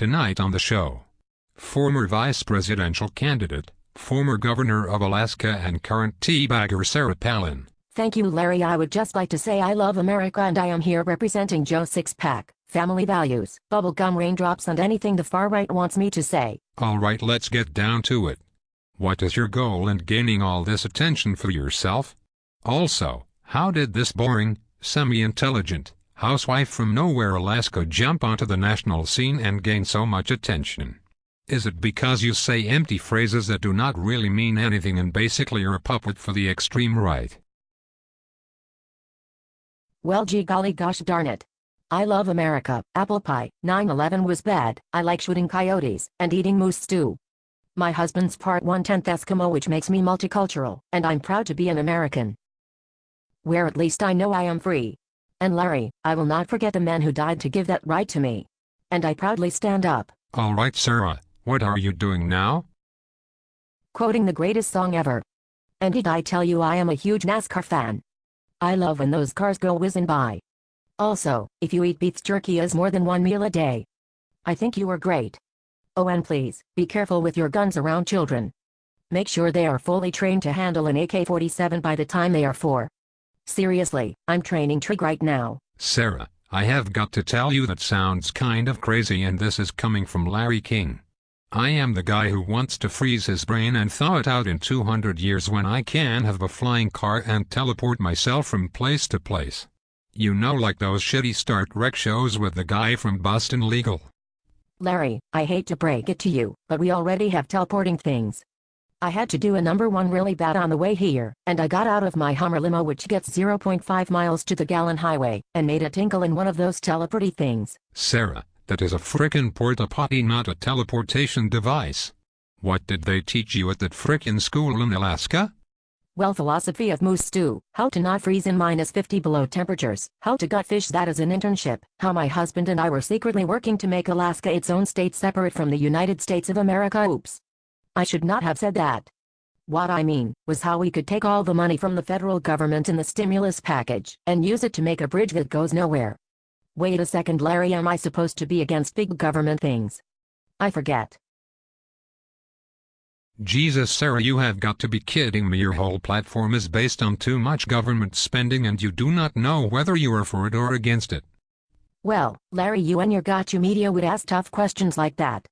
tonight on the show. Former vice presidential candidate, former governor of Alaska and current teabagger Sarah Palin. Thank you, Larry. I would just like to say I love America and I am here representing Joe Six-Pack, family values, bubblegum raindrops and anything the far right wants me to say. Alright, let's get down to it. What is your goal in gaining all this attention for yourself? Also, how did this boring, semi-intelligent, housewife from nowhere Alaska jump onto the national scene and gain so much attention? Is it because you say empty phrases that do not really mean anything and basically are a puppet for the extreme right? Well, gee golly gosh darn it. I love America, apple pie, 9/11 was bad, I like shooting coyotes, and eating moose stew. My husband's part 1/10 Eskimo, which makes me multicultural, and I'm proud to be an American. Where at least I know I am free. And Larry, I will not forget the men who died to give that right to me. And I proudly stand up. Alright Sarah, what are you doing now? Quoting the greatest song ever. And did I tell you I am a huge NASCAR fan? I love when those cars go whizzing by. Also, if you eat beef jerky as more than one meal a day, I think you are great. Oh, and please, be careful with your guns around children. Make sure they are fully trained to handle an AK-47 by the time they are 4. Seriously, I'm training Trig right now. Sarah, I have got to tell you that sounds kind of crazy, and this is coming from Larry King. I am the guy who wants to freeze his brain and thaw it out in 200 years when I can have a flying car and teleport myself from place to place. You know, like those shitty Star Trek shows with the guy from Boston Legal. Larry, I hate to break it to you, but we already have teleporting things. I had to do a number one really bad on the way here, and I got out of my Hummer limo, which gets 0.5 miles to the gallon highway, and made a tinkle in one of those teleporty things. Sarah, that is a frickin' porta-potty, not a teleportation device. What did they teach you at that frickin' school in Alaska? Well, philosophy of moose stew, how to not freeze in -50 below temperatures, how to gut fish, that is an internship, how my husband and I were secretly working to make Alaska its own state separate from the United States of America. Oops. I should not have said that. What I mean was how we could take all the money from the federal government in the stimulus package and use it to make a bridge that goes nowhere. Wait a second, Larry, am I supposed to be against big government things? I forget. Jesus, Sarah, you have got to be kidding me. Your whole platform is based on too much government spending and you do not know whether you are for it or against it. Well, Larry, you and your got you media would ask tough questions like that.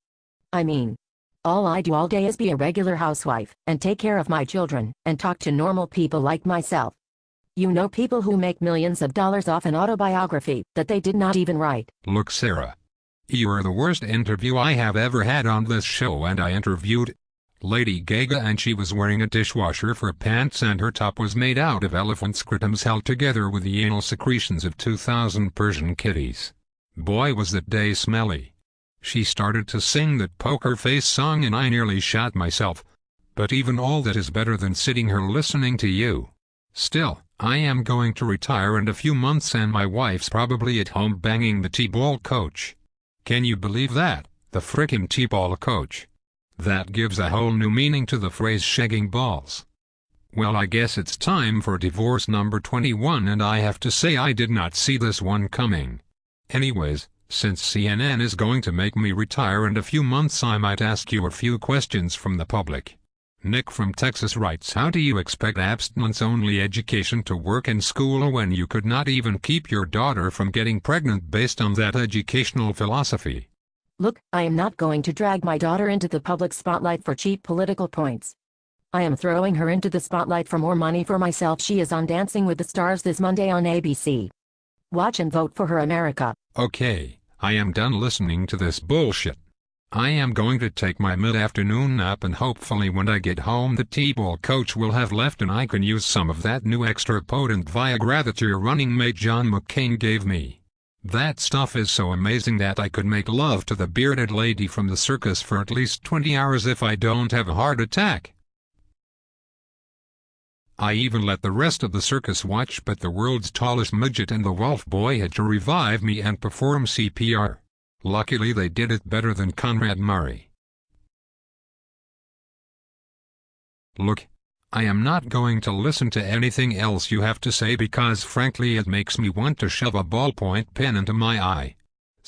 I mean, all I do all day is be a regular housewife, and take care of my children, and talk to normal people like myself. You know, people who make millions of dollars off an autobiography that they did not even write. Look, Sarah. You are the worst interview I have ever had on this show, and I interviewed Lady Gaga and she was wearing a dishwasher for pants and her top was made out of elephant scrotums held together with the anal secretions of 2,000 Persian kitties. Boy, was that day smelly. She started to sing that poker face song and I nearly shot myself. But even all that is better than sitting here listening to you. Still, I am going to retire in a few months and my wife's probably at home banging the T-ball coach. Can you believe that? The frickin' T-ball coach. That gives a whole new meaning to the phrase shagging balls. Well, I guess it's time for divorce number 21 and I have to say I did not see this one coming. Anyways, since CNN is going to make me retire in a few months, I might ask you a few questions from the public. Nick from Texas writes, how do you expect abstinence-only education to work in school when you could not even keep your daughter from getting pregnant based on that educational philosophy? Look, I am not going to drag my daughter into the public spotlight for cheap political points. I am throwing her into the spotlight for more money for myself. She is on Dancing with the Stars this Monday on ABC. Watch and vote for her, America. Okay, I am done listening to this bullshit. I am going to take my mid-afternoon nap and hopefully when I get home the T-ball coach will have left and I can use some of that new extra potent Viagra that your running mate John McCain gave me. That stuff is so amazing that I could make love to the bearded lady from the circus for at least 20 hours if I don't have a heart attack. I even let the rest of the circus watch, but the world's tallest midget and the Wolf Boy had to revive me and perform CPR. Luckily they did it better than Conrad Murray. Look, I am not going to listen to anything else you have to say because frankly it makes me want to shove a ballpoint pen into my eye.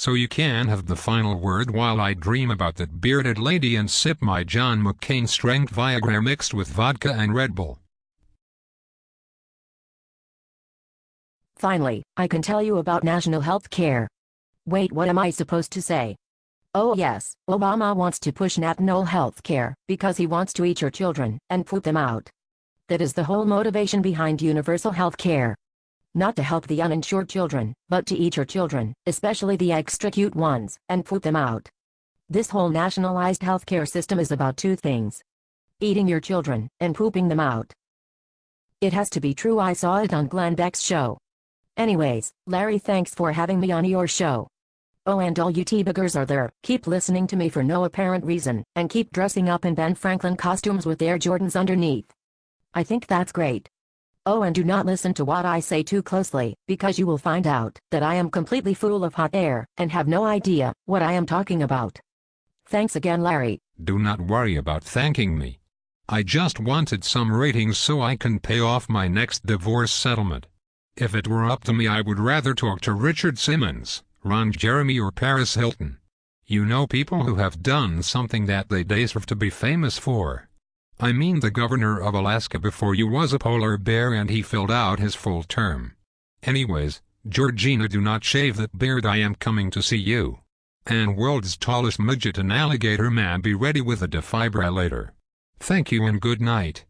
So you can have the final word while I dream about that bearded lady and sip my John McCain strength Viagra mixed with vodka and Red Bull. Finally, I can tell you about national health care. Wait, what am I supposed to say? Oh yes, Obama wants to push national health care because he wants to eat your children and poop them out. That is the whole motivation behind universal health care. Not to help the uninsured children, but to eat your children, especially the extra cute ones, and poop them out. This whole nationalized healthcare system is about two things: eating your children, and pooping them out. It has to be true. I saw it on Glenn Beck's show. Anyways, Larry, thanks for having me on your show. Oh, and all you T-buggers are there, keep listening to me for no apparent reason, and keep dressing up in Ben Franklin costumes with Air Jordans underneath. I think that's great. Oh, and do not listen to what I say too closely, because you will find out that I am completely full of hot air, and have no idea what I am talking about. Thanks again, Larry. Do not worry about thanking me. I just wanted some ratings so I can pay off my next divorce settlement. If it were up to me, I would rather talk to Richard Simmons, Ron Jeremy, or Paris Hilton. You know, people who have done something that they deserve to be famous for. I mean the governor of Alaska before you was a polar bear and he filled out his full term. Anyways, Georgina, do not shave that beard, I am coming to see you. And world's tallest midget and alligator man, be ready with a defibrillator. Thank you and good night.